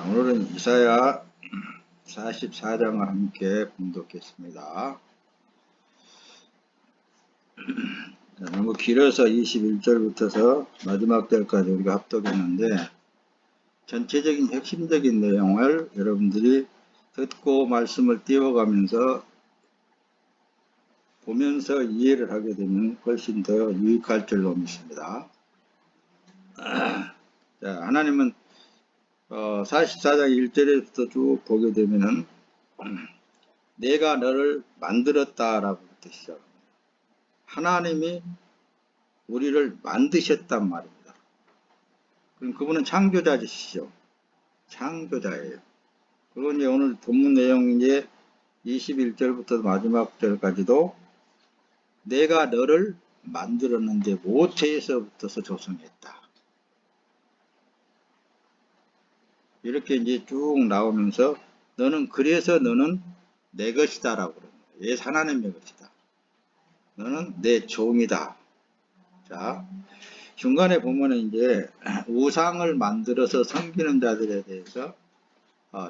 오늘은 이사야 44장을 함께 봉독했습니다. 너무 길어서 21절부터서 마지막 절까지 우리가 합독했는데 전체적인 핵심적인 내용을 여러분들이 듣고 말씀을 띄워가면서 보면서 이해를 하게 되면 훨씬 더 유익할 줄로 믿습니다. 자, 하나님은 44장 1절에부터 쭉 보게 되면은 내가 너를 만들었다라고 시작합니다. 하나님이 우리를 만드셨단 말입니다. 그럼 그분은 창조자시죠. 창조자예요. 그리고 이제 오늘 본문 내용 이제 21절부터 마지막 절까지도 내가 너를 만들었는데 모태에서부터 조성했다. 이렇게 이제 쭉 나오면서 그래서 너는 내 것이다라고 그럽니다. 예, 하나님의 것이다. 너는 내 종이다. 자, 중간에 보면은 이제 우상을 만들어서 섬기는 자들에 대해서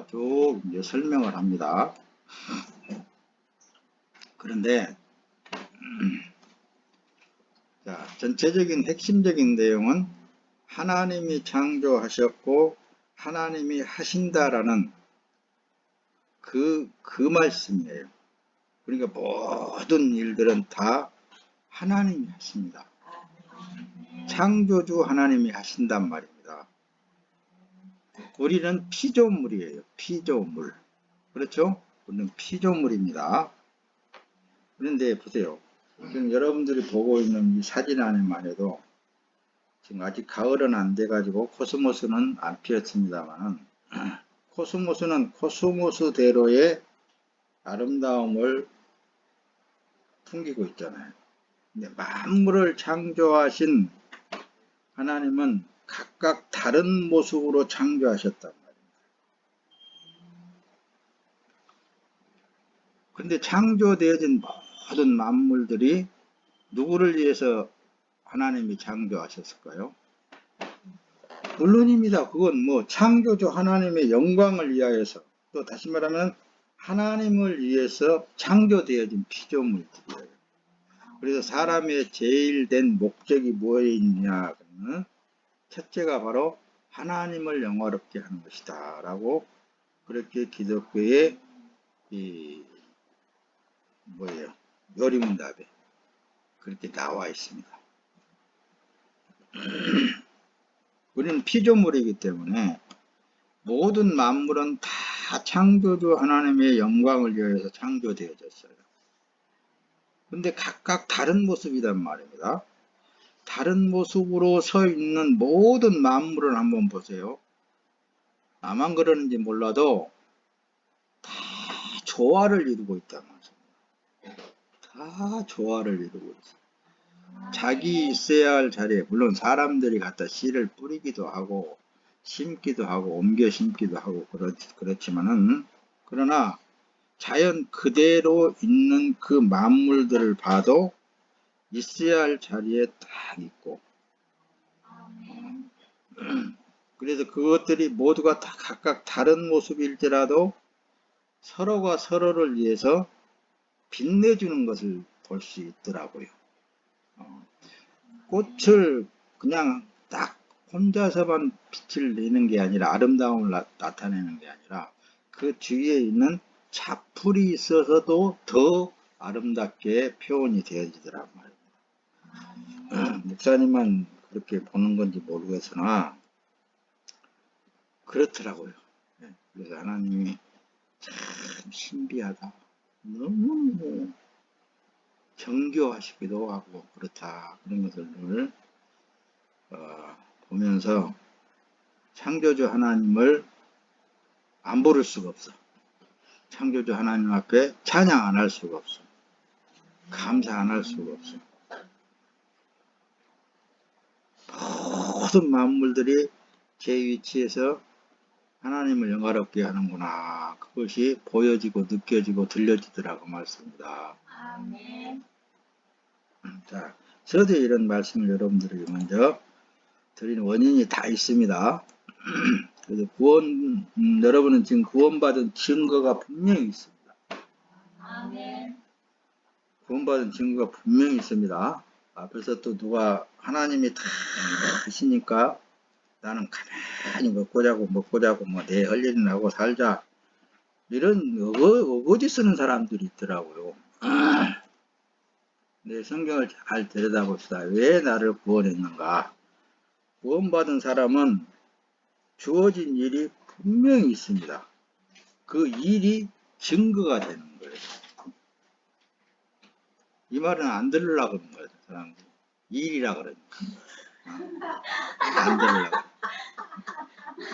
쭉 이제 설명을 합니다. 그런데 자, 전체적인 핵심적인 내용은 하나님이 창조하셨고 하나님이 하신다라는 그 말씀이에요. 그러니까 모든 일들은 다 하나님이 하십니다. 창조주 하나님이 하신단 말입니다. 우리는 피조물이에요. 피조물. 그렇죠? 우리는 피조물입니다. 그런데 보세요. 지금 여러분들이 보고 있는 이 사진 안에만 해도 지금 아직 가을은 안 돼가지고 코스모스는 안 피었습니다만 코스모스는 코스모스대로의 아름다움을 풍기고 있잖아요. 근데 만물을 창조하신 하나님은 각각 다른 모습으로 창조하셨단 말입니다. 근데 창조되어진 모든 만물들이 누구를 위해서 하나님이 창조하셨을까요? 물론입니다. 그건 뭐 창조주 하나님의 영광을 위하여서, 또 다시 말하면 하나님을 위해서 창조되어진 피조물들이에요. 그래서 사람의 제일 된 목적이 무엇이냐 그러면 첫째가 바로 하나님을 영화롭게 하는 것이다 라고 그렇게 기독교의 요리문답에 그렇게 나와 있습니다. 우리는 피조물이기 때문에 모든 만물은 다 창조주 하나님의 영광을 위해서 창조되어졌어요. 근데 각각 다른 모습이란 말입니다. 다른 모습으로 서 있는 모든 만물을 한번 보세요. 나만 그러는지 몰라도 다 조화를 이루고 있단 말입니다. 다 조화를 이루고 있어요. 자기 있어야 할 자리에, 물론 사람들이 갖다 씨를 뿌리기도 하고 심기도 하고 옮겨 심기도 하고 그렇지만은, 그러나 자연 그대로 있는 그 만물들을 봐도 있어야 할 자리에 딱 있고, 그래서 그것들이 모두가 다 각각 다른 모습일지라도 서로가 서로를 위해서 빛내주는 것을 볼 수 있더라고요. 꽃을 그냥 딱 혼자서만 빛을 내는 게 아니라, 아름다움을 나타내는 게 아니라 그 주위에 있는 잡풀이 있어서도 더 아름답게 표현이 되어지더란 말이에요. 목사님만 그렇게 보는 건지 모르겠으나 그렇더라고요. 그래서 하나님이 참 신비하다, 너무 정교하시기도 하고 그렇다, 그런 것을 보면서 창조주 하나님을 안 부를 수가 없어. 창조주 하나님 앞에 찬양 안 할 수가 없어. 감사 안 할 수가 없어. 모든 만물들이 제 위치에서 하나님을 영화롭게 하는구나. 그것이 보여지고 느껴지고 들려지더라고 말씀입니다. 아멘. 자, 저도 이런 말씀을 여러분들에게 먼저 드리는 원인이 다 있습니다. 그래서 여러분은 지금 구원받은 증거가 분명히 있습니다. 아멘. 구원받은 증거가 분명히 있습니다. 앞에서 또 누가 하나님이 다 하시니까 나는 가만히 먹고 자고 뭐 내 할 일이나 하고 살자, 이런 어거지 쓰는 사람들이 있더라고요. 내 성경을 잘 들여다봅시다. 왜 나를 구원했는가? 구원받은 사람은 주어진 일이 분명히 있습니다. 그 일이 증거가 되는 거예요. 이 말은 안 들으려고 그러는 거예요, 사람들이. 일이라 그러니까. 안 들으려고.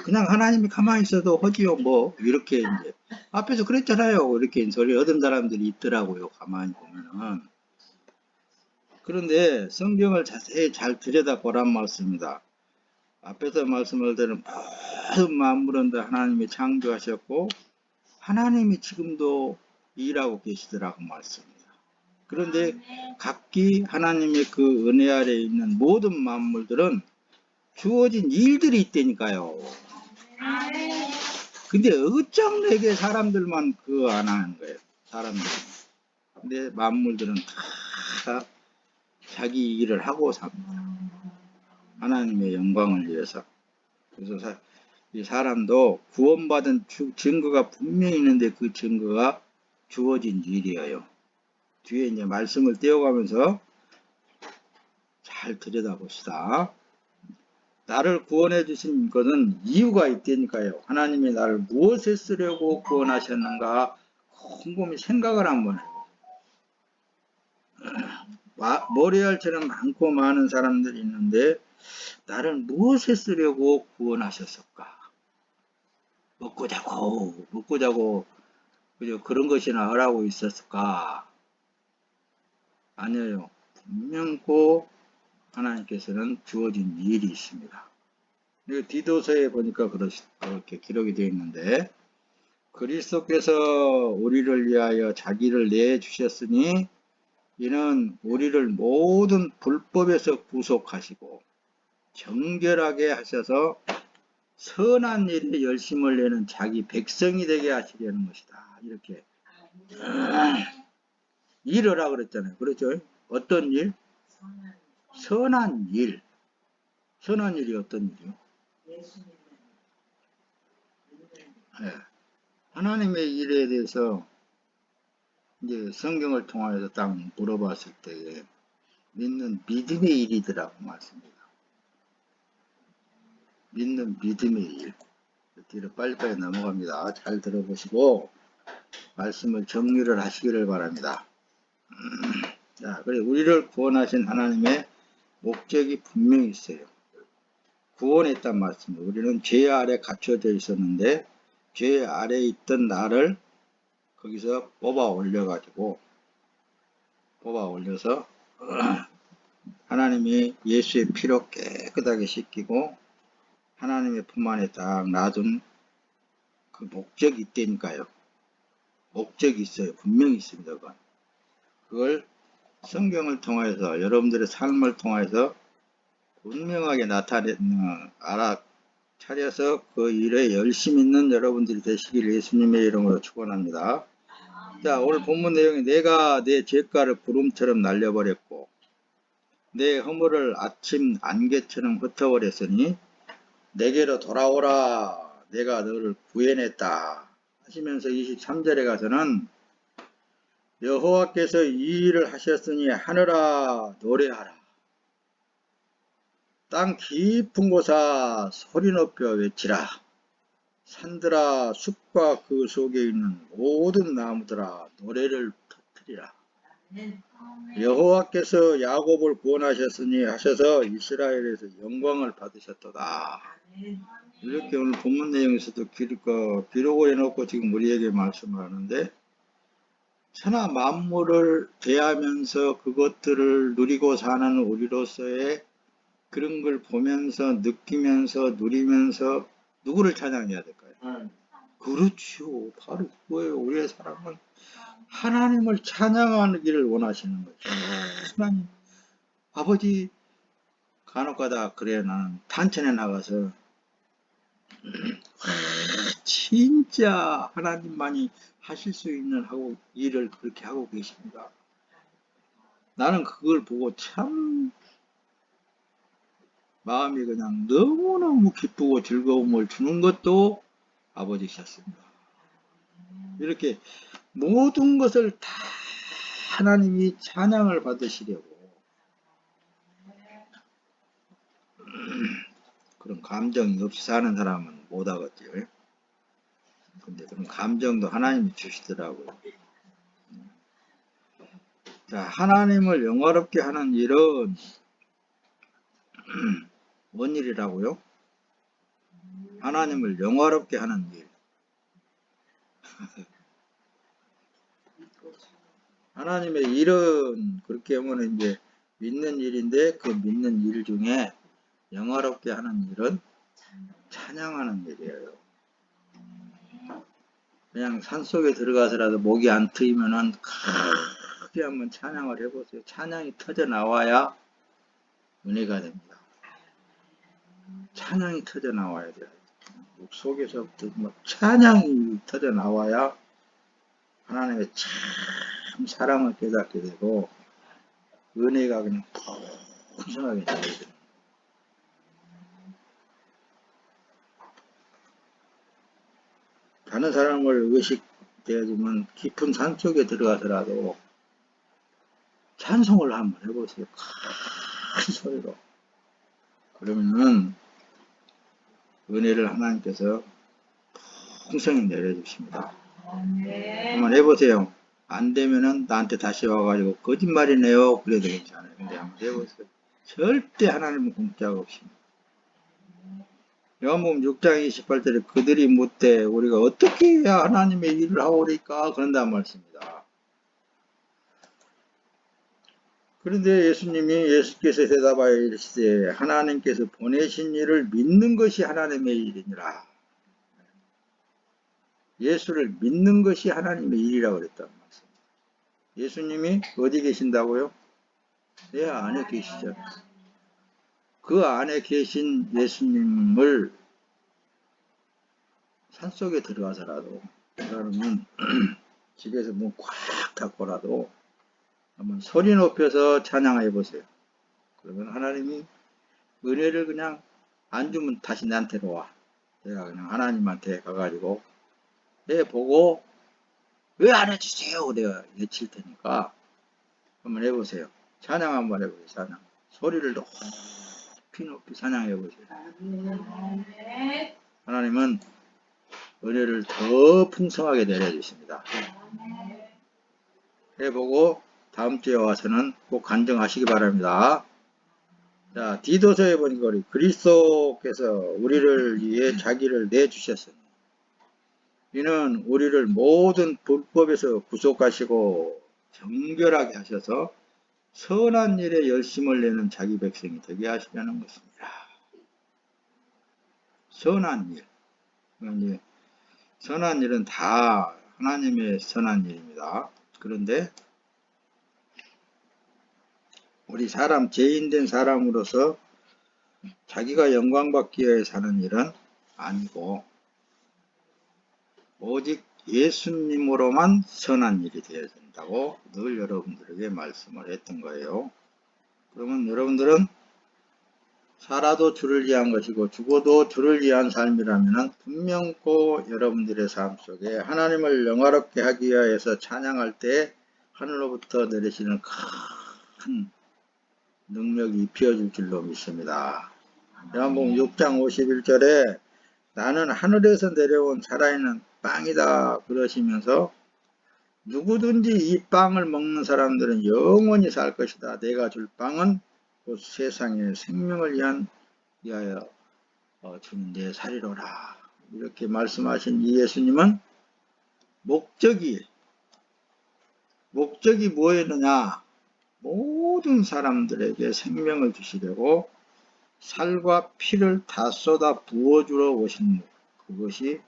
그냥 하나님이 가만히 있어도 허지요, 뭐, 이렇게 이제. 앞에서 그랬잖아요. 이렇게 소리 얻은 사람들이 있더라고요, 가만히 보면은. 그런데 성경을 자세히 잘 들여다보란 말씀입니다. 앞에서 말씀을 드린 모든 만물은 다 하나님이 창조하셨고, 하나님이 지금도 일하고 계시더라고 말씀입니다. 그런데 각기 하나님의 그 은혜 아래에 있는 모든 만물들은 주어진 일들이 있다니까요. 근데 어쩜 내게 사람들만 그거 안 하는 거예요. 사람들. 근데 만물들은 다 자기 일을 하고 삽니다. 하나님의 영광을 위해서. 그래서 이 사람도 구원받은 증거가 분명히 있는데 그 증거가 주어진 일이에요. 뒤에 이제 말씀을 떼어가면서 잘 들여다봅시다. 나를 구원해 주신 것은 이유가 있다니까요. 하나님이 나를 무엇에 쓰려고 구원하셨는가 곰곰이 생각을 한번 해요. 머리알처럼 많고 많은 사람들이 있는데 나를 무엇에 쓰려고 구원하셨을까? 먹고 자고 그저 그런 것이나 하라고 있었을까? 아니에요. 분명코 하나님께서는 주어진 일이 있습니다. 디도서에 보니까 그렇게 기록이 되어 있는데, 그리스도께서 우리를 위하여 자기를 내주셨으니 이는 우리를 모든 불법에서 구속하시고 정결하게 하셔서 선한 일에 열심을 내는 자기 백성이 되게 하시려는 것이다. 이렇게 일하라 그랬잖아요. 그렇죠? 어떤 일? 선한 일. 선한 일이 어떤 일이요? 네. 하나님의 일에 대해서 이제 성경을 통하여서 딱 물어봤을 때 믿는 믿음의 일이더라고 말씀입니다. 믿는 믿음의 일. 뒤로 빨리빨리 넘어갑니다. 잘 들어보시고 말씀을 정리를 하시기를 바랍니다. 자, 그래 우리를 구원하신 하나님의 목적이 분명히 있어요. 구원했단 말씀입니다. 우리는 죄 아래 갇혀져 있었는데 죄 아래 있던 나를 거기서 뽑아 올려서 하나님이 예수의 피로 깨끗하게 씻기고 하나님의 품 안에 딱 놔둔 그 목적이 있다니까요. 목적이 있어요. 분명히 있습니다. 그걸 성경을 통해서 여러분들의 삶을 통해서 분명하게 알아차려서 그 일에 열심히 있는 여러분들이 되시길 예수님의 이름으로 축원합니다. 자, 오늘 본문 내용이 내가 내 죄가를 구름처럼 날려버렸고 내 허물을 아침 안개처럼 흩어버렸으니 내게로 돌아오라 내가 너를 구해냈다 하시면서 23절에 가서는 여호와께서 이 일을 하셨으니 하늘아 노래하라 땅 깊은 곳아 소리 높여 외치라 산들아 숲과 그 속에 있는 모든 나무들아 노래를 터뜨리라 여호와께서 야곱을 구원하셨으니 하셔서 이스라엘에서 영광을 받으셨도다. 이렇게 오늘 본문 내용에서도 기록을 해놓고 지금 우리에게 말씀을 하는데 천하 만물을 대하면서 그것들을 누리고 사는 우리로서의 그런 걸 보면서 느끼면서 누리면서 누구를 찬양해야 될까요? 그렇죠. 바로 그거예요. 우리의 사랑은 하나님을 찬양하기를 원하시는 거죠. 하나님, 아버지 간혹가다 그래 나는 탄천에 나가서 진짜 하나님만이 하실 수 있는 일을 그렇게 하고 계십니다. 나는 그걸 보고 참 마음이 그냥 너무너무 기쁘고 즐거움을 주는 것도 아버지셨습니다. 이렇게 모든 것을 다 하나님이 찬양을 받으시려고 그런 감정이 없이 사는 사람은 못하겠지. 근데 그런 감정도 하나님이 주시더라고요. 자, 하나님을 영화롭게 하는 일은 뭔 일이라고요? 하나님을 영화롭게 하는 일. 하나님의 일은 그렇게 하면 이제 믿는 일인데 그 믿는 일 중에 영화롭게 하는 일은 찬양하는 일이에요. 그냥 산속에 들어가서라도 목이 안 트이면은 크게 한번 찬양을 해보세요. 찬양이 터져 나와야 은혜가 됩니다. 찬양이 터져 나와야 돼요. 목 속에서부터 막 찬양이 터져 나와야 하나님의 참 사랑을 깨닫게 되고 은혜가 그냥 풍성하게 되게 돼요. 다른 사람을 의식되어지면 깊은 산속에 들어가서라도 찬송을 한번 해보세요. 큰 소리로. 그러면은 은혜를 하나님께서 풍성히 내려주십니다. 한번 해보세요. 안 되면은 나한테 다시 와가지고 거짓말이네요. 그래도 괜찮아요. 근데 한번 해보세요. 절대 하나님은 공짜가 없습니다. 요한복음 6장 28절에 그들이 묻되 우리가 어떻게 해야 하나님의 일을 하오리까 그런단 말씀입니다. 그런데 예수께서 대답하여 이르시되 하나님께서 보내신 일을 믿는 것이 하나님의 일이니라. 예수를 믿는 것이 하나님의 일이라고 그랬단 말씀입니다. 예수님이 어디 계신다고요? 내 안에 계시죠. 그 안에 계신 예수님을 산속에 들어가서라도 그러면 집에서 문 꽉 닫고라도 한번 소리 높여서 찬양해 보세요. 그러면 하나님이 은혜를 그냥 안 주면 다시 나한테로 와. 내가 그냥 하나님한테 가가지고 내 보고 왜 안 해주세요? 내가 외칠 테니까 한번 해보세요. 찬양 한번 해보세요. 찬양. 소리를 높이 찬양해 보세요. 하나님은 은혜를 더 풍성하게 내려주십니다. 해보고 다음 주에 와서는 꼭 간증하시기 바랍니다. 자, 디도서에 보니까 우리 그리스도께서 우리를 위해 자기를 내주셨으니 이는 우리를 모든 불법에서 구속하시고 정결하게 하셔서 선한 일에 열심을 내는 자기 백성이 되게 하시려는 것입니다. 선한 일. 그러니까 선한 일은 다 하나님의 선한 일입니다. 그런데 우리 사람, 죄인된 사람으로서 자기가 영광받기 위해 사는 일은 아니고 오직 예수님으로만 선한 일이 되어야 된다고 늘 여러분들에게 말씀을 했던 거예요. 그러면 여러분들은 살아도 주를 위한 것이고 죽어도 주를 위한 삶이라면 분명코 여러분들의 삶 속에 하나님을 영화롭게 하기 위해서 찬양할 때 하늘로부터 내리시는 큰 능력이 입혀질 줄로 믿습니다. 요한복음 6장 51절에 나는 하늘에서 내려온 살아있는 빵이다 그러시면서 누구든지 이 빵을 먹는 사람들은 영원히 살 것이다. 내가 줄 빵은 곧 세상의 생명을 위하여 주는 내 살이로라. 이렇게 말씀하신 이 예수님은 목적이 뭐였느냐? 모든 사람들에게 생명을 주시려고 살과 피를 다 쏟아 부어주러 오신 그것이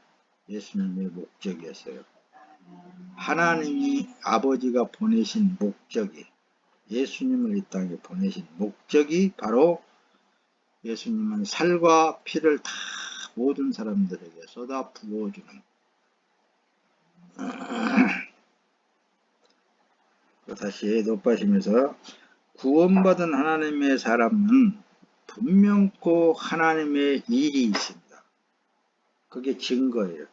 예수님의 목적이었어요. 하나님이 아버지가 보내신 목적이 예수님을 이 땅에 보내신 목적이 바로 예수님은 살과 피를 다 모든 사람들에게 쏟아 부어주는 다시 높아지면서 구원받은 하나님의 사람은 분명코 하나님의 일이 있습니다. 그게 증거예요.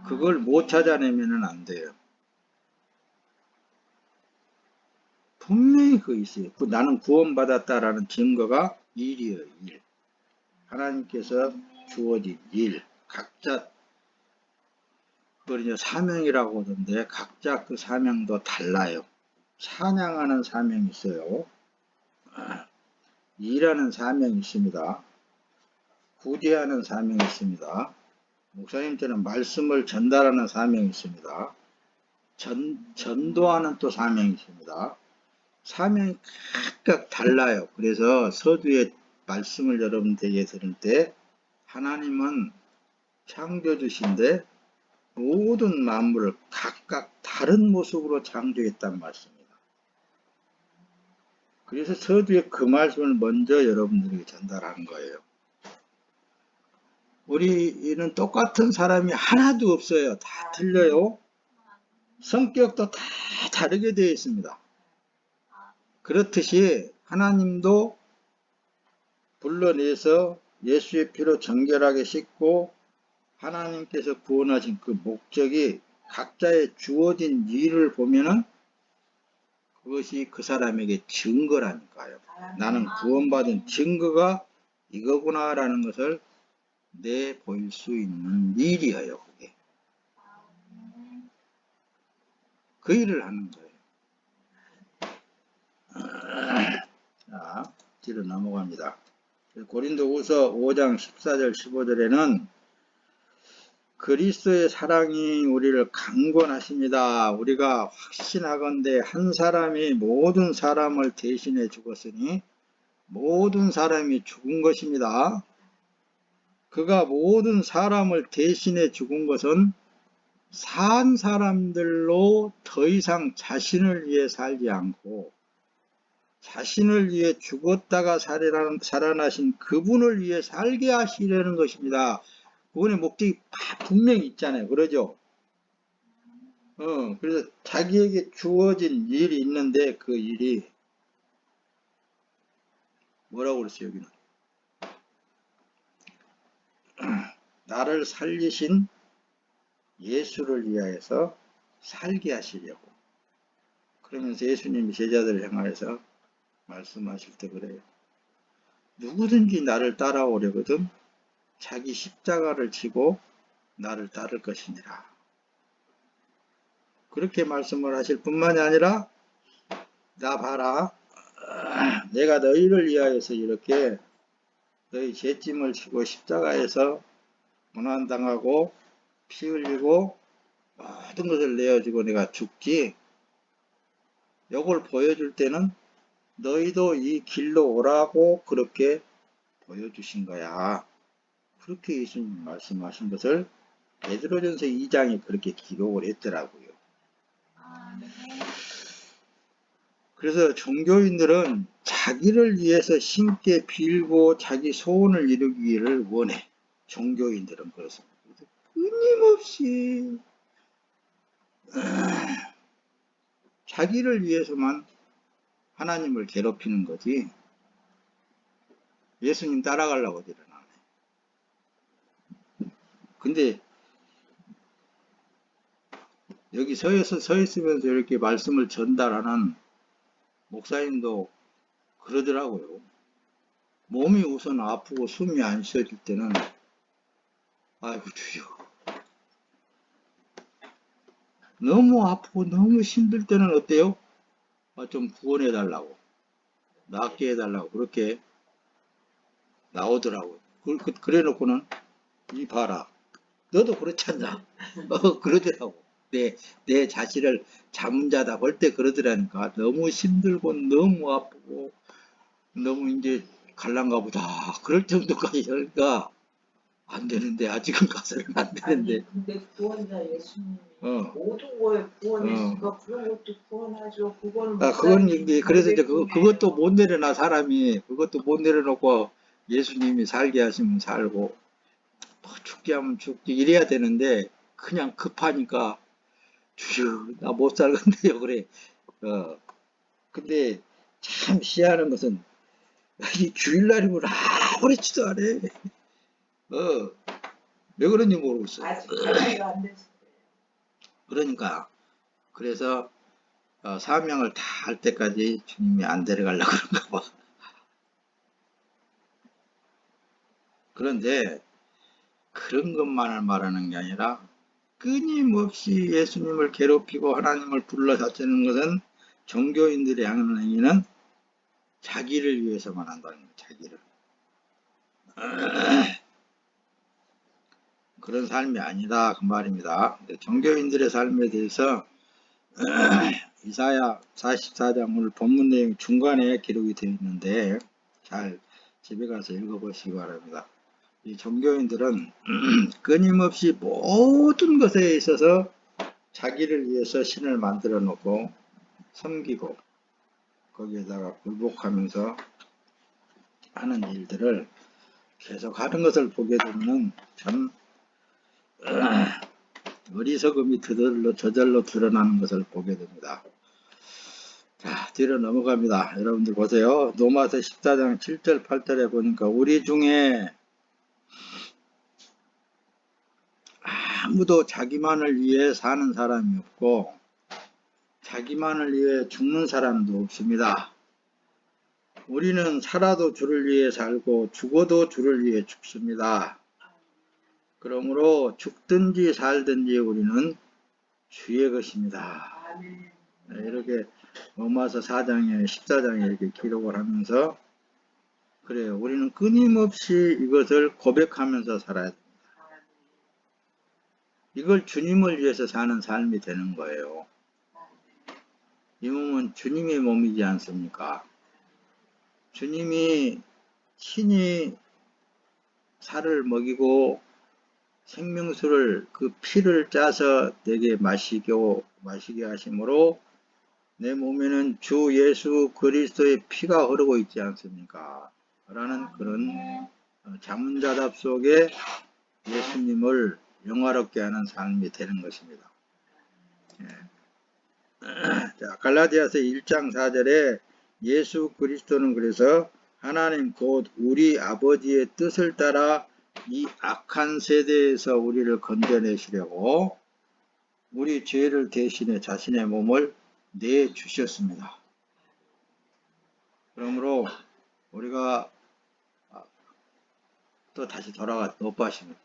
그걸 못 찾아내면 안 돼요. 분명히 그거 있어요. 나는 구원받았다라는 증거가 일이에요. 일. 하나님께서 주어진 일. 각자 그걸 이제 사명이라고 하던데 각자 그 사명도 달라요. 찬양하는 사명이 있어요. 일하는 사명이 있습니다. 구제하는 사명이 있습니다. 목사님처럼 말씀을 전달하는 사명이 있습니다. 전도하는 또 사명이 있습니다. 사명이 각각 달라요. 그래서 서두에 말씀을 여러분들에게 들을 때 하나님은 창조주신데 모든 만물을 각각 다른 모습으로 창조했단 말씀입니다. 그래서 서두에 그 말씀을 먼저 여러분들에게 전달한 거예요. 우리는 똑같은 사람이 하나도 없어요. 다 틀려요. 성격도 다 다르게 되어 있습니다. 그렇듯이 하나님도 불러내서 예수의 피로 정결하게 씻고 하나님께서 구원하신 그 목적이 각자의 주어진 일을 보면은 그것이 그 사람에게 증거라니까요. 나는 구원받은 증거가 이거구나라는 것을 내보일 수 있는 일이에요. 그게. 그 일을 하는 거예요. 자, 뒤로 넘어갑니다. 고린도후서 5장 14절 15절에는 그리스도의 사랑이 우리를 강권하십니다. 우리가 확신하건대 한 사람이 모든 사람을 대신해 죽었으니 모든 사람이 죽은 것입니다. 그가 모든 사람을 대신해 죽은 것은 산 사람들로 더 이상 자신을 위해 살지 않고 자신을 위해 죽었다가 살아나신 그분을 위해 살게 하시려는 것입니다. 그분의 목적이 분명히 있잖아요. 그러죠? 그래서 자기에게 주어진 일이 있는데 그 일이 뭐라고 그랬어요, 여기는? 나를 살리신 예수를 위하여서 살게 하시려고. 그러면서 예수님이 제자들을 향하여서 말씀하실 때 그래요. 누구든지 나를 따라오려거든 자기 십자가를 지고 나를 따를 것이니라. 그렇게 말씀을 하실 뿐만이 아니라 나 봐라. 내가 너희를 위하여서 이렇게 너희 죄짐을 지고 십자가에서 고난당하고 피 흘리고 모든 것을 내어주고 내가 죽지. 이걸 보여줄 때는 너희도 이 길로 오라고 그렇게 보여주신 거야. 그렇게 예수님 말씀하신 것을 베드로전서 2장에 그렇게 기록을 했더라고요. 그래서 종교인들은 자기를 위해서 신께 빌고 자기 소원을 이루기를 원해. 종교인들은 그렇습니다. 끊임없이 자기를 위해서만 하나님을 괴롭히는 거지 예수님 따라가려고 일어나네. 근데 여기 서 있으면서 이렇게 말씀을 전달하는 목사님도 그러더라고요. 몸이 우선 아프고 숨이 안 쉬어질 때는 아이고 주여, 너무 아프고 너무 힘들 때는 어때요? 좀 구원해 달라고, 낫게 해달라고 그렇게 나오더라고요. 그래 놓고는 이 봐라, 너도 그렇잖아. 그러더라고. 내 자신을 잠자다 볼 때 그러더라니까. 너무 힘들고 너무 아프고 너무 이제 갈란가 보다 그럴 정도까지 하니까 안 되는데, 아직은 가서는 안 되는데. 아니, 근데 구원자 예수님이 모든 걸 구원했으니까 그런 것도 구원하죠. 그거는 그건 이제 그래서 이제 그것도 못 내려놔. 사람이 그것도 못 내려놓고 예수님이 살게 하시면 살고 뭐 죽게 하면 죽게 이래야 되는데 그냥 급하니까 주여 나 못 살겠네요 그래. 근데 참 희한한 것은 이 주일날이면 아무렇지도 않아. 왜 그런지 모르겠어. 아직 준비가 안 됐어요. 그러니까 그래서 사명을 다 할 때까지 주님이 안 데려가려고 그런가 봐. 그런데 그런 것만을 말하는 게 아니라 끊임없이 예수님을 괴롭히고 하나님을 불러다치는 것은 종교인들의 하는 행위는 자기를 위해서만 한다는 거예요. 자기를. 그런 삶이 아니다 그 말입니다. 종교인들의 삶에 대해서 이사야 44장 오늘 본문 내용 중간에 기록이 되어 있는데 잘 집에 가서 읽어보시기 바랍니다. 이 종교인들은 끊임없이 모든 것에 있어서 자기를 위해서 신을 만들어 놓고 섬기고 거기에다가 굴복하면서 하는 일들을 계속 하는 것을 보게 되면 참 어리석음이 저절로 드러나는 것을 보게 됩니다. 자, 뒤로 넘어갑니다. 여러분들 보세요. 로마서 14장 7절 8절에 보니까 우리 중에 아무도 자기만을 위해 사는 사람이 없고 자기만을 위해 죽는 사람도 없습니다. 우리는 살아도 주를 위해 살고 죽어도 주를 위해 죽습니다. 그러므로 죽든지 살든지 우리는 주의 것입니다. 이렇게 로마서 4장에 14장에 이렇게 기록을 하면서 그래요. 우리는 끊임없이 이것을 고백하면서 살아야 됩니다. 이걸 주님을 위해서 사는 삶이 되는 거예요. 이 몸은 주님의 몸이지 않습니까? 주님이 친히 살을 먹이고 생명수를 그 피를 짜서 내게 마시게 하심으로 내 몸에는 주 예수 그리스도의 피가 흐르고 있지 않습니까? 라는 그런 자문자답 속에 예수님을 영화롭게 하는 삶이 되는 것입니다. 자, 갈라디아서 1장 4절에 예수 그리스도는 그래서 하나님 곧 우리 아버지의 뜻을 따라 이 악한 세대에서 우리를 건져내시려고 우리 죄를 대신해 자신의 몸을 내주셨습니다. 그러므로 우리가 또 다시 돌아가 높아십니다.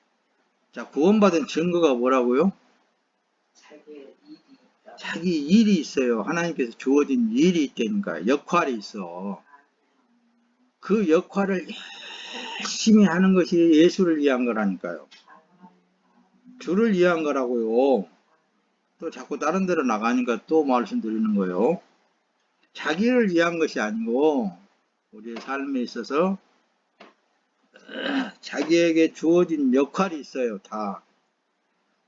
자, 구원받은 증거가 뭐라고요? 자기 일이 있어요. 하나님께서 주어진 일이 있다니까. 역할이 있어. 그 역할을 열심히 하는 것이 예수를 위한 거라니까요. 주를 위한 거라고요. 또 자꾸 다른 데로 나가니까 또 말씀드리는 거예요. 자기를 위한 것이 아니고 우리의 삶에 있어서 자기에게 주어진 역할이 있어요. 다.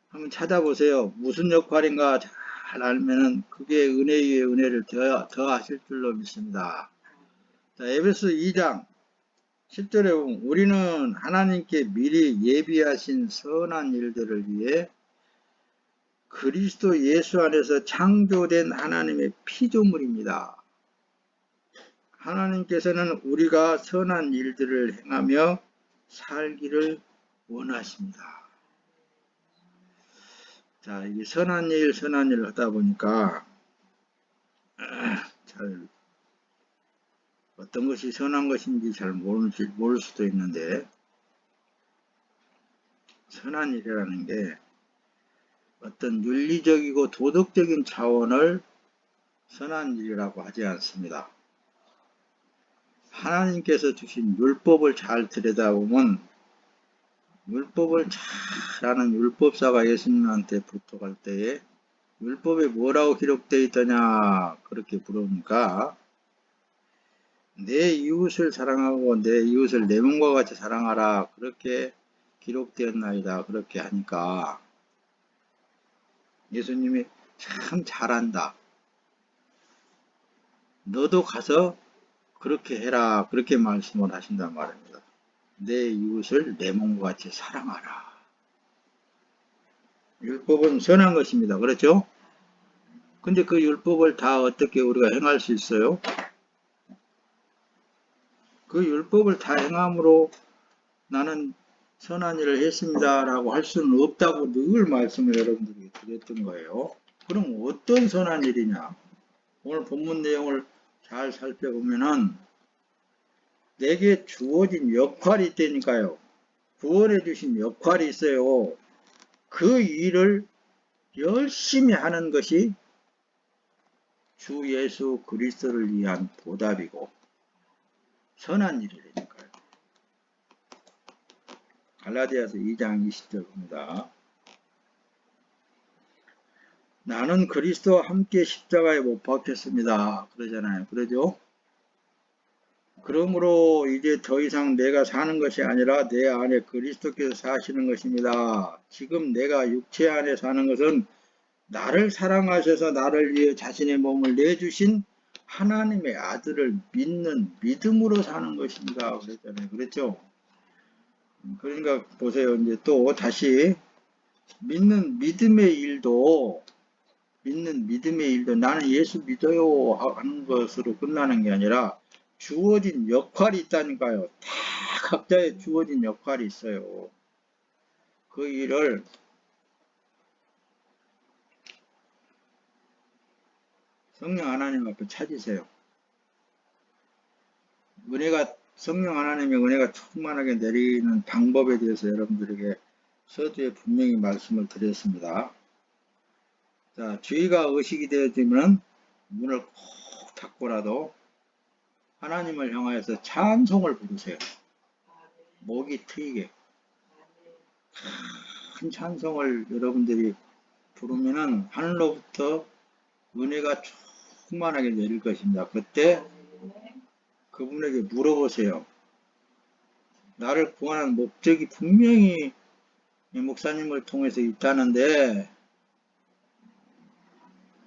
한번 찾아보세요. 무슨 역할인가 잘 알면은 그게 은혜 위에 은혜를 더하실 줄로 믿습니다. 자, 에베소 2장 10절에 보면 우리는 하나님께 미리 예비하신 선한 일들을 위해 그리스도 예수 안에서 창조된 하나님의 피조물입니다. 하나님께서는 우리가 선한 일들을 행하며 살기를 원하십니다. 자, 이게 선한 일을 하다 보니까 잘 어떤 것이 선한 것인지 잘 모를 수도 있는데 선한 일이라는 게 어떤 윤리적이고 도덕적인 차원을 선한 일이라고 하지 않습니다. 하나님께서 주신 율법을 잘 들여다보면 율법을 잘 아는 율법사가 예수님한테 붙어갈 때에 율법에 뭐라고 기록되어 있더냐 그렇게 물으니까 내 이웃을 사랑하고 내 이웃을 내 몸과 같이 사랑하라 그렇게 기록되었나이다 그렇게 하니까 예수님이 참 잘한다. 너도 가서 그렇게 해라 그렇게 말씀을 하신단 말입니다. 내 이웃을 내 몸과 같이 사랑하라. 율법은 선한 것입니다. 그렇죠? 근데 그 율법을 다 어떻게 우리가 행할 수 있어요? 그 율법을 다 행함으로 나는 선한 일을 했습니다 라고 할 수는 없다고 늘 말씀을 여러분들에게 드렸던 거예요. 그럼 어떤 선한 일이냐? 오늘 본문 내용을 잘 살펴보면은 내게 주어진 역할이 있다니까요. 구원해 주신 역할이 있어요. 그 일을 열심히 하는 것이 주 예수 그리스도를 위한 보답이고 선한 일이라니까요. 갈라디아서 2장 20절입니다. 나는 그리스도와 함께 십자가에 못 박혔습니다. 그러잖아요. 그러죠? 그러므로 이제 더 이상 내가 사는 것이 아니라 내 안에 그리스도께서 사시는 것입니다. 지금 내가 육체 안에 사는 것은 나를 사랑하셔서 나를 위해 자신의 몸을 내주신 하나님의 아들을 믿는 믿음으로 사는 것입니다. 그랬잖아요. 그랬죠? 그러니까 보세요. 이제 또 다시 믿는 믿음의 일도 나는 예수 믿어요 하는 것으로 끝나는 게 아니라 주어진 역할이 있다니까요. 다 각자의 주어진 역할이 있어요. 그 일을 성령 하나님 앞에 찾으세요. 성령 하나님의 은혜가 충만하게 내리는 방법에 대해서 여러분들에게 서두에 분명히 말씀을 드렸습니다. 자, 주의가 의식이 되어지면 문을 꼭 닫고라도 하나님을 향하여서 찬송을 부르세요. 목이 트이게. 큰 찬송을 여러분들이 부르면은 하늘로부터 은혜가 충만하게 내릴 것입니다. 그때 그분에게 물어보세요. 나를 구원한 목적이 분명히 목사님을 통해서 있다는데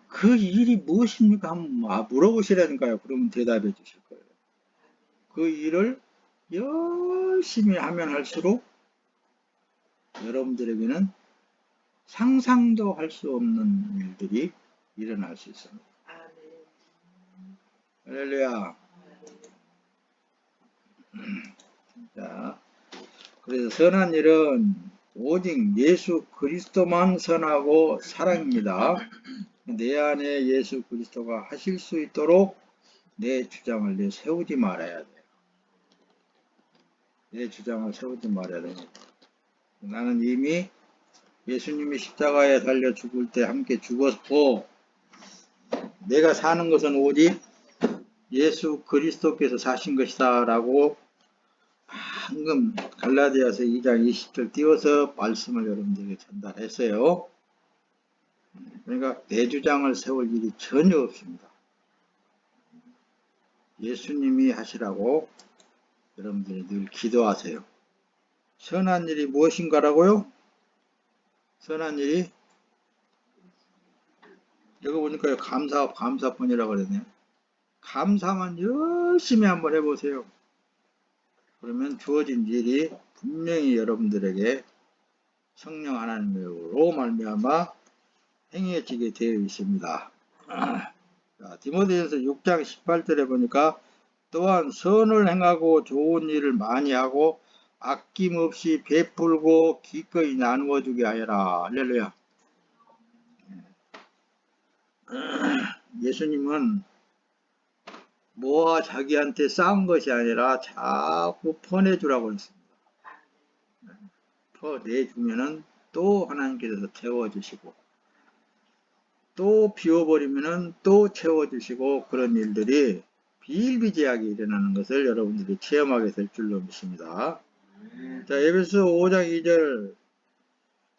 그 일이 무엇입니까? 한번 물어보시라니까요. 그러면 대답해 주실 거예요. 그 일을 열심히 하면 할수록 여러분들에게는 상상도 할 수 없는 일들이 일어날 수 있습니다. 할렐루야. 자, 그래서 선한 일은 오직 예수 그리스도만 선하고 사랑입니다. 내 안에 예수 그리스도가 하실 수 있도록 내 주장을 내세우지 말아야 돼요. 내 주장을 세우지 말아야 됩니다. 나는 이미 예수님이 십자가에 달려 죽을 때 함께 죽었고 내가 사는 것은 오직 예수 그리스도께서 사신 것이다 라고 방금 갈라디아서 2장 20절 띄워서 말씀을 여러분들에게 전달했어요. 그러니까 내 주장을 세울 일이 전혀 없습니다. 예수님이 하시라고 여러분들이 늘 기도하세요. 선한 일이 무엇인가라고요? 선한 일이 여기 보니까 감사뿐이라고 그러네요. 감사만 열심히 한번 해보세요. 그러면 주어진 일이 분명히 여러분들에게 성령 하나님으로 말미암아 행해지게 되어 있습니다. 자, 디모데전서 6장 18절에 보니까 또한 선을 행하고 좋은 일을 많이 하고 아낌없이 베풀고 기꺼이 나누어 주게 하여라. 할렐루야. 예수님은 뭐가 자기한테 쌓은 것이 아니라 자꾸 퍼내주라고 그랬습니다. 퍼내주면은 또 하나님께서 채워주시고 또 비워버리면은 또 채워주시고 그런 일들이 비일비재하게 일어나는 것을 여러분들이 체험하게 될 줄로 믿습니다. 자, 에베소 5장 2절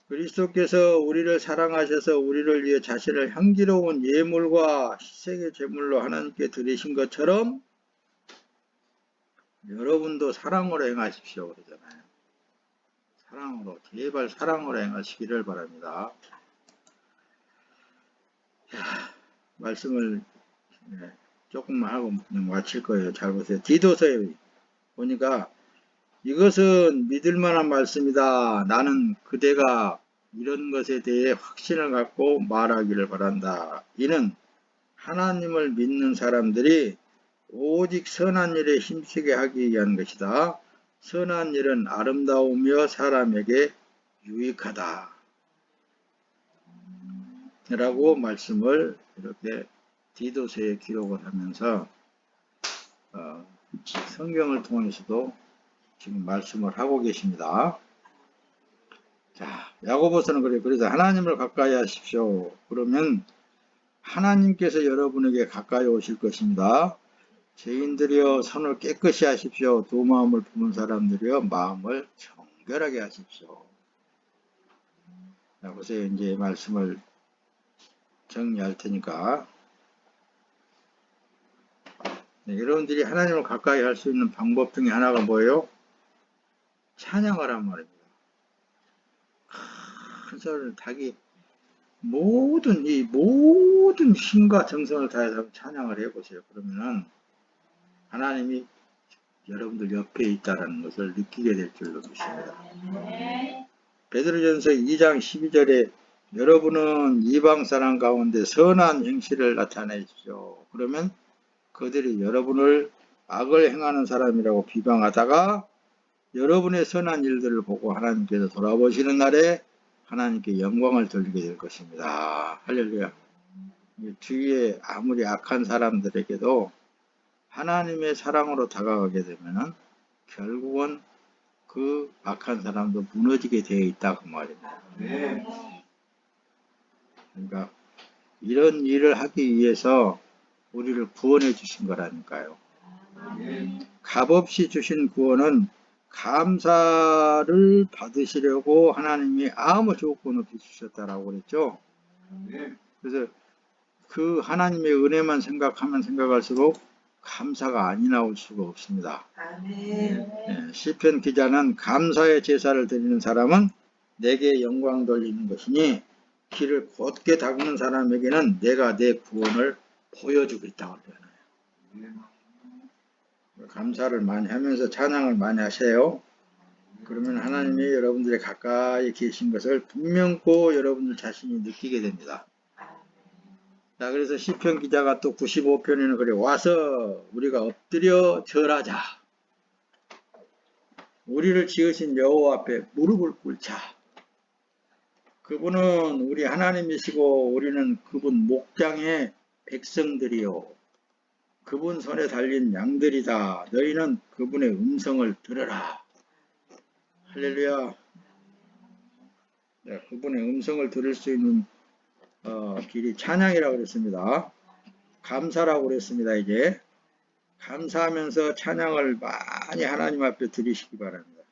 그리스도께서 우리를 사랑하셔서 우리를 위해 자신을 향기로운 예물과 희생의 제물로 하나님께 드리신 것처럼 여러분도 사랑으로 행하십시오 그러잖아요. 사랑으로, 제발 사랑으로 행하시기를 바랍니다. 자, 말씀을 조금만 하고 마칠 거예요. 잘 보세요. 디도서에 보니까 이것은 믿을 만한 말씀이다. 나는 그대가 이런 것에 대해 확신을 갖고 말하기를 바란다. 이는 하나님을 믿는 사람들이 오직 선한 일에 힘쓰게 하기 위한 것이다. 선한 일은 아름다우며 사람에게 유익하다. 라고 말씀을 이렇게 디도서에 기록을 하면서 성경을 통해서도 지금 말씀을 하고 계십니다. 자, 야고보서는 그래서 하나님을 가까이 하십시오. 그러면 하나님께서 여러분에게 가까이 오실 것입니다. 죄인들이여 손을 깨끗이 하십시오. 두 마음을 품은 사람들이여 마음을 정결하게 하십시오. 자, 보세요. 이제 말씀을 정리할 테니까. 네, 여러분들이 하나님을 가까이 할 수 있는 방법 중에 하나가 뭐예요? 찬양을 한 말입니다. 큰 소리를 닭이 모든 힘과 정성을 다해서 찬양을 해보세요. 그러면은 하나님이 여러분들 옆에 있다는 것을 느끼게 될 줄로 믿습니다. 베드로전서 2장 12절에 여러분은 이방 사람 가운데 선한 행실을 나타내십시오. 그러면 그들이 여러분을 악을 행하는 사람이라고 비방하다가 여러분의 선한 일들을 보고 하나님께서 돌아보시는 날에 하나님께 영광을 돌리게 될 것입니다. 할렐루야. 주위에 아무리 악한 사람들에게도 하나님의 사랑으로 다가가게 되면 결국은 그 악한 사람도 무너지게 되어 있다 그 말입니다. 그러니까 이런 일을 하기 위해서 우리를 구원해 주신 거라니까요. 값없이 주신 구원은 감사를 받으시려고 하나님이 아무 조건 없이 주셨다라고 그랬죠. 그래서 그 하나님의 은혜만 생각하면 생각할수록 감사가 아니 나올 수가 없습니다. 시편 기자는 감사의 제사를 드리는 사람은 내게 영광 돌리는 것이니 길을 곧게 닦는 사람에게는 내가 내 구원을 보여주겠다고 그러잖아요. 감사를 많이 하면서 찬양을 많이 하세요. 그러면 하나님이 여러분들의 가까이 계신 것을 분명코 여러분들 자신이 느끼게 됩니다. 자, 그래서 시편 기자가 또 95편에는 그래 와서 우리가 엎드려 절하자. 우리를 지으신 여호와 앞에 무릎을 꿇자. 그분은 우리 하나님이시고 우리는 그분 목장의 백성들이요. 그분 손에 달린 양들이다. 너희는 그분의 음성을 들으라. 할렐루야. 네, 그분의 음성을 들을 수 있는 길이 찬양이라고 그랬습니다. 감사라고 그랬습니다. 이제 감사하면서 찬양을 많이 하나님 앞에 드리시기 바랍니다.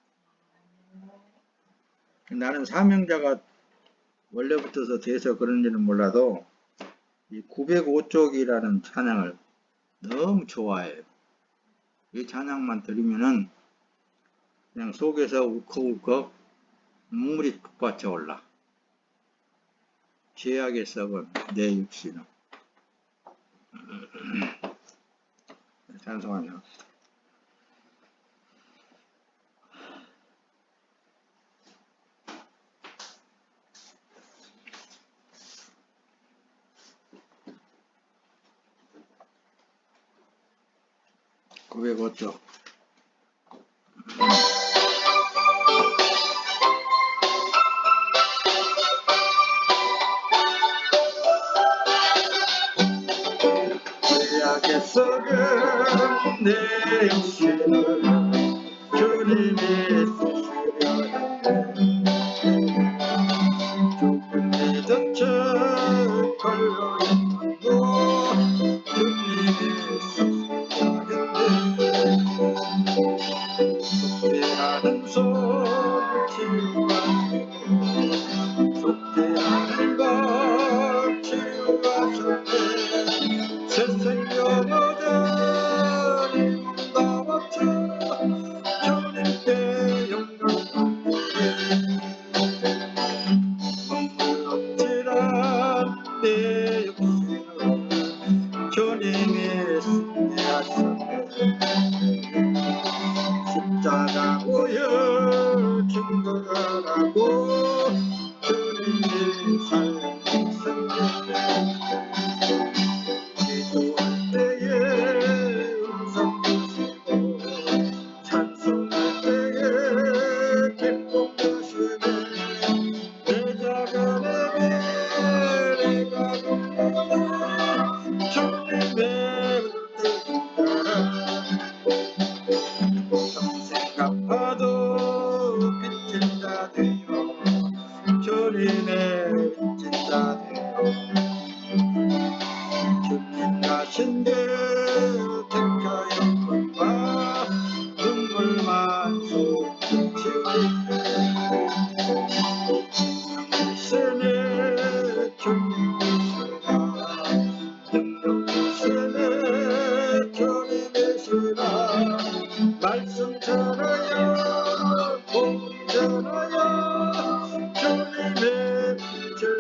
나는 사명자가 원래부터서 돼서 그런지는 몰라도 이 905쪽이라는 찬양을 너무 좋아해요. 이 찬양만 들으면은 그냥 속에서 울컥울컥 눈물이 북받쳐 올라. 죄악에 썩은 내 육신은. 찬송하며. 고백었죠. 죄악에 썩은 내 육신을 주님이 쓰시려 조금 믿은 척 걸려있는 거 주님이 쓰시려 속죄하는 손을 치유하시고 속죄하는 것 치유하셨네 새 생명 얻은 나와 살생전 기도할 때에 음성 주시고 찬송할 때에 기쁨 주시네 내 자녀에게 내가 돌려야 주님의 은혜 따라 평생 갚아도 빚진 자 되어 주님의 빚진 자 되어 주님 가신 길 택하였건만 눈물만 쏟은 지으시네 주님 계시나 능력 계시네 주님 계시나 말씀 전하여 복음 전하여 주님의 빛을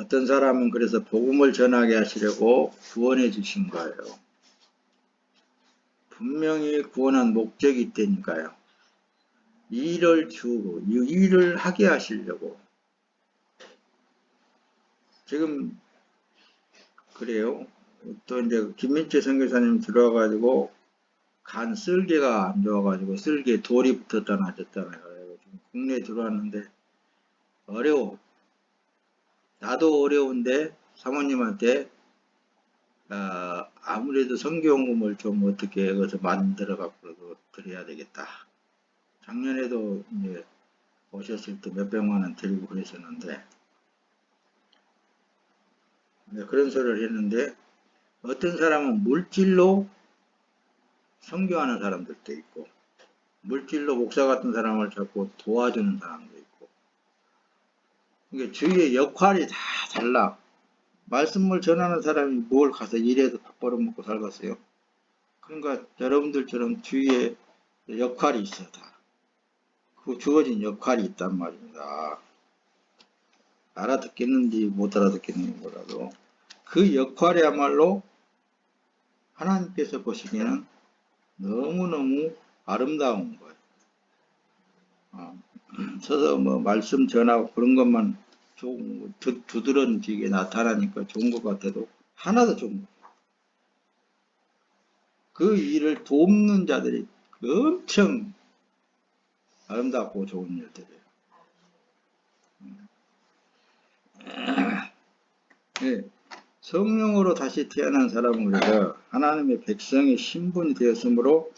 어떤 사람은 그래서 복음을 전하게 하시려고 구원해 주신 거예요. 분명히 구원한 목적이 있다니까요. 일을 주고 이 일을 하게 하시려고. 지금 그래요. 또 이제 김민채 선교사님 들어와가지고 간 쓸개가 안 좋아가지고 쓸개 돌이 붙었다나 하셨잖아요. 지금 국내에 들어왔는데 어려워. 나도 어려운데 사모님한테 아무래도 성경음을 좀 어떻게 해서 만들어 갖고 드려야 되겠다. 작년에도 이제 오셨을 때 몇백만 원 드리고 그랬었는데 그런 소리를 했는데 어떤 사람은 물질로 선교하는 사람들도 있고 물질로 목사 같은 사람을 자꾸 도와주는 사람도 있고 이게 주위의 역할이 다 달라. 말씀을 전하는 사람이 뭘 가서 일해서 밥 벌어먹고 살겠어요? 그러니까 여러분들처럼 주위에 역할이 있어 다. 그 주어진 역할이 있단 말입니다. 알아듣겠는지 못 알아듣겠는지 몰라도 그 역할이야말로 하나님께서 보시기에는 너무너무 아름다운 거예요. 서서 뭐 말씀 전하고 그런 것만 좋은 두드러지게 나타나니까 좋은 것 같아도 하나도 좋은 거예요. 그 일을 돕는 자들이 엄청 아름답고 좋은 일들이에요. 네. 성령으로 다시 태어난 사람은 그래서 하나님의 백성의 신분이 되었으므로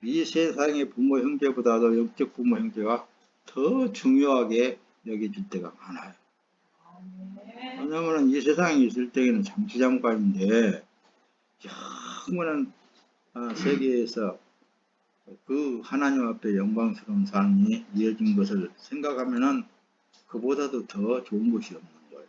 이 세상의 부모 형제보다도 영적 부모 형제가 더 중요하게 여겨질 때가 많아요. 왜냐하면 이 세상에 있을 때에는 잠시잠깐인데 영원한 세계에서 그 하나님 앞에 영광스러운 삶이 이어진 것을 생각하면은 그보다도 더 좋은 것이 없는 거예요.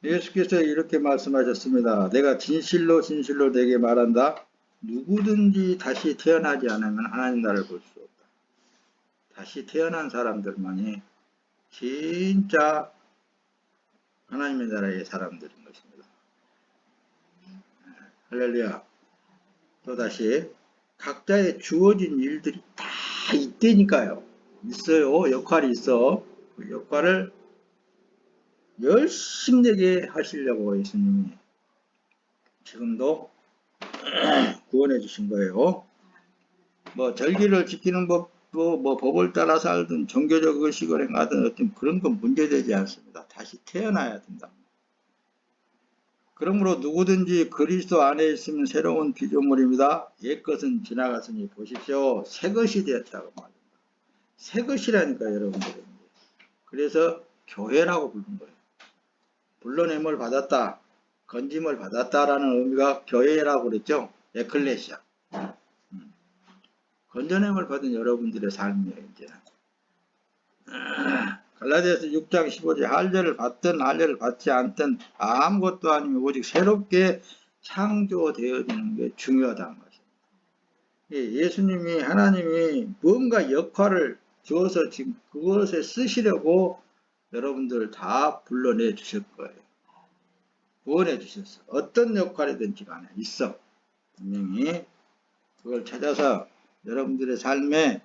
예수께서 이렇게 말씀하셨습니다. 내가 진실로 진실로 내게 말한다. 누구든지 다시 태어나지 않으면 하나님 나라를 볼 수 없다. 다시 태어난 사람들만이 진짜 하나님의 나라의 사람들인 것입니다. 할렐루야. 또다시 각자의 주어진 일들이 다 있다니까요. 있어요. 역할이 있어. 그 역할을 열심히 하시려고 예수님이 지금도 구원해 주신 거예요. 뭐 절기를 지키는 법도 뭐 법을 따라 살든 종교적 의식을 행하든 어떤 그런 건 문제되지 않습니다. 다시 태어나야 된다. 그러므로 누구든지 그리스도 안에 있으면 새로운 피조물입니다. 옛것은 지나갔으니 보십시오. 새것이 되었다고 말합니다. 새것이라니까 여러분들. 그래서 교회라고 부른 거예요. 불러냄을 받았다. 건짐을 받았다라는 의미가 교회라고 그랬죠. 에클레시아. 건져냄을 받은 여러분들의 삶이에요. 이제는. 갈라디아서 6장 15절 할례를 받든 할례를 받지 않든 아무것도 아니면 오직 새롭게 창조되어지는 게 중요하다는 것입니다. 예수님이 하나님이 무언가 역할을 주어서 지금 그것에 쓰시려고 여러분들 다 불러내 주실 거예요. 구원해 주셨어. 어떤 역할이든지 간에 있어. 분명히 그걸 찾아서 여러분들의 삶에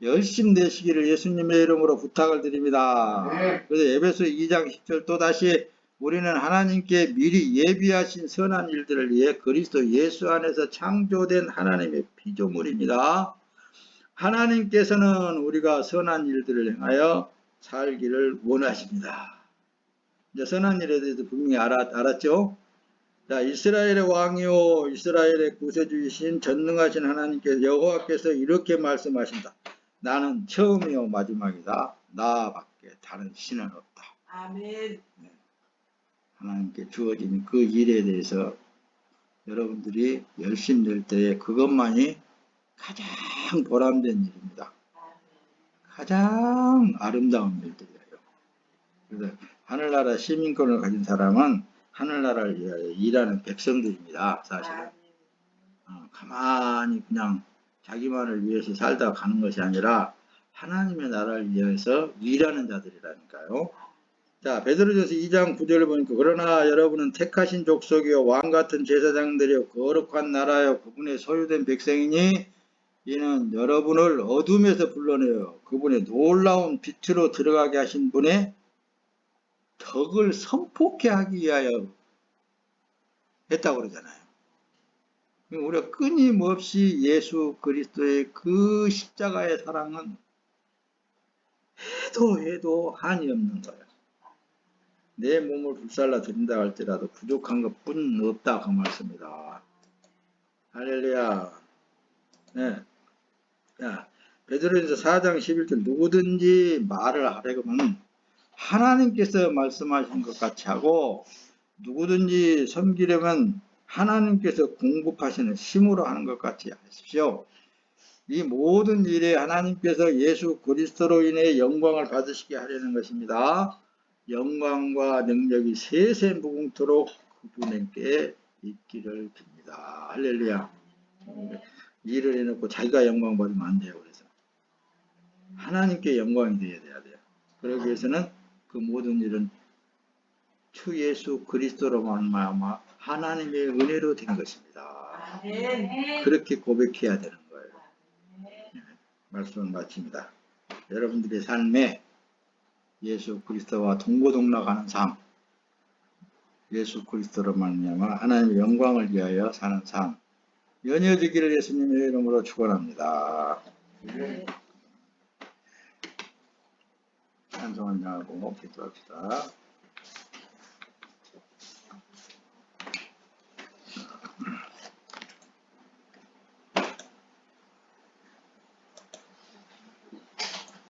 열심 내시기를 예수님의 이름으로 부탁을 드립니다. 그래서 에베소 2장 10절 또다시 우리는 하나님께 미리 예비하신 선한 일들을 위해 그리스도 예수 안에서 창조된 하나님의 피조물입니다. 하나님께서는 우리가 선한 일들을 행하여 살기를 원하십니다. 이제 선한 일에 대해서 분명히 알았죠? 자, 이스라엘의 왕이요 이스라엘의 구세주이신 전능하신 하나님께서 여호와께서 이렇게 말씀하신다. 나는 처음이요 마지막이다. 나밖에 다른 신은 없다. 아멘. 하나님께 주어진 그 일에 대해서 여러분들이 열심히 낼 때에 그것만이 가장 보람된 일입니다. 가장 아름다운 일들이에요. 그래서 하늘나라 시민권을 가진 사람은 하늘나라를 위하여 일하는 백성들입니다. 사실은 가만히 그냥 자기만을 위해서 살다 가는 것이 아니라 하나님의 나라를 위해서 일하는 자들이라니까요. 자, 베드로전서 2장 9절을 보니까 그러나 여러분은 택하신 족속이요 왕같은 제사장들이요 거룩한 나라요 그분의 소유된 백성이니 이는 여러분을 어둠에서 불러내어 그분의 놀라운 빛으로 들어가게 하신 분의 덕을 선포케 하기 위하여 했다고 그러잖아요. 우리가 끊임없이 예수 그리스도의 그 십자가의 사랑은 해도 한이 없는 거예요. 내 몸을 불살라 드린다 할지라도 부족한 것뿐 없다 그 말씀이다. 할렐루야. 네. 자, 베드로전서 4장 11절 누구든지 말을 하려면 하나님께서 말씀하신 것 같이 하고 누구든지 섬기려면 하나님께서 공급하시는 힘으로 하는 것 같이 하십시오. 이 모든 일에 하나님께서 예수 그리스도로 인해 영광을 받으시게 하려는 것입니다. 영광과 능력이 세세무궁토록 그분에게 있기를 빕니다. 할렐루야. 일을 해놓고 자기가 영광 받으면 안 돼요. 그래서 하나님께 영광이 돼야 돼요. 그러기 위해서는 그 모든 일은 주 예수 그리스도로만 말미암아 하나님의 은혜로 된 것입니다. 그렇게 고백해야 되는 거예요. 말씀을 마칩니다. 여러분들의 삶에 예수 그리스도와 동고동락하는 삶, 예수 그리스도로 말미암아 하나님의 영광을 위하여 사는 삶 연여되기를 예수님의 이름으로 축원합니다. 찬송을 하고 기도합시다.